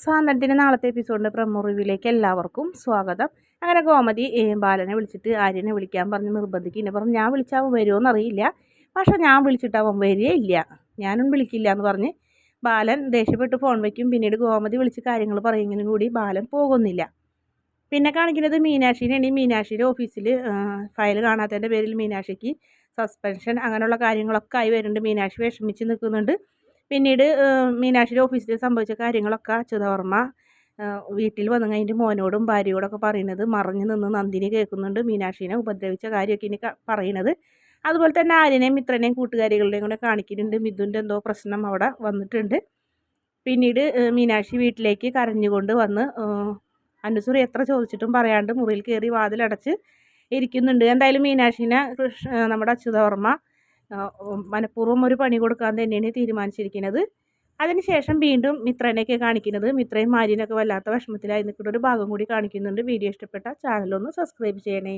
സാന്ത്വനത്തിൻ്റെ നാളത്തെ എപ്പിസോഡിൻ്റെ പ്രൊമോ റിവ്യൂയിലേക്ക് എല്ലാവർക്കും സ്വാഗതം. അങ്ങനെ ഗോമതി ബാലനെ വിളിച്ചിട്ട് ആര്യനെ വിളിക്കാൻ പറഞ്ഞ് നിർബന്ധിക്കും. എന്നെ പറഞ്ഞു ഞാൻ വിളിച്ചാൽ അവൻ വരുമോ എന്നറിയില്ല, പക്ഷേ ഞാൻ വിളിച്ചിട്ട് അവൻ വരികയില്ല, ഞാനും വിളിക്കില്ല എന്ന് പറഞ്ഞ് ബാലൻ ദേഷ്യപ്പെട്ട് ഫോൺ വയ്ക്കും. പിന്നീട് ഗോമതി വിളിച്ച് കാര്യങ്ങൾ പറയുമെങ്കിലും കൂടി ബാലൻ പോകുന്നില്ല. പിന്നെ കാണിക്കുന്നത് മീനാക്ഷിനെയാണ്. മീനാക്ഷിയുടെ ഓഫീസിൽ ഫയൽ കാണാത്തതിൻ്റെ പേരിൽ മീനാക്ഷിക്ക് സസ്പെൻഷൻ അങ്ങനെയുള്ള കാര്യങ്ങളൊക്കെ ആയി വരുന്നുണ്ട്. മീനാക്ഷി വിഷമിച്ച് നിൽക്കുന്നുണ്ട്. പിന്നീട് മീനാക്ഷിയുടെ ഓഫീസിൽ സംഭവിച്ച കാര്യങ്ങളൊക്കെ അച്യുതവർമ്മ വീട്ടിൽ വന്നു കഴിഞ്ഞിട്ട് മോനോടും ഭാര്യയോടൊക്കെ പറയുന്നത് മറഞ്ഞു നിന്ന് നന്ദിനി കേൾക്കുന്നുണ്ട്. മീനാക്ഷിനെ ഉപദ്രവിച്ച കാര്യമൊക്കെ ഇനി പറയുന്നത്. അതുപോലെ തന്നെ ആര്യനെയും മിത്രനെയും കൂട്ടുകാരികളുടെയും കൂടെ കാണിക്കുന്നുണ്ട്. മിഥുൻ്റെ എന്തോ പ്രശ്നം അവിടെ വന്നിട്ടുണ്ട്. പിന്നീട് മീനാക്ഷി വീട്ടിലേക്ക് കരഞ്ഞുകൊണ്ട് വന്ന് അനുസൂറി എത്ര ചോദിച്ചിട്ടും പറയാണ്ട് മുറിയിൽ കയറി വാതിലടച്ച് ഇരിക്കുന്നുണ്ട്. എന്തായാലും മീനാക്ഷിനെ നമ്മുടെ അച്യുതവർമ്മ മനഃപൂർവ്വം ഒരു പണി കൊടുക്കാൻ തന്നെയാണ് തീരുമാനിച്ചിരിക്കുന്നത്. അതിനുശേഷം വീണ്ടും മിത്രനെയൊക്കെ കാണിക്കുന്നത്. മിത്രയും മാര്യനൊക്കെ വല്ലാത്ത വിഷമത്തിലായി നിൽക്കുന്ന ഒരു ഭാഗം കൂടി കാണിക്കുന്നുണ്ട്. വീഡിയോ ഇഷ്ടപ്പെട്ട ചാനലൊന്ന് സബ്സ്ക്രൈബ് ചെയ്യണേ.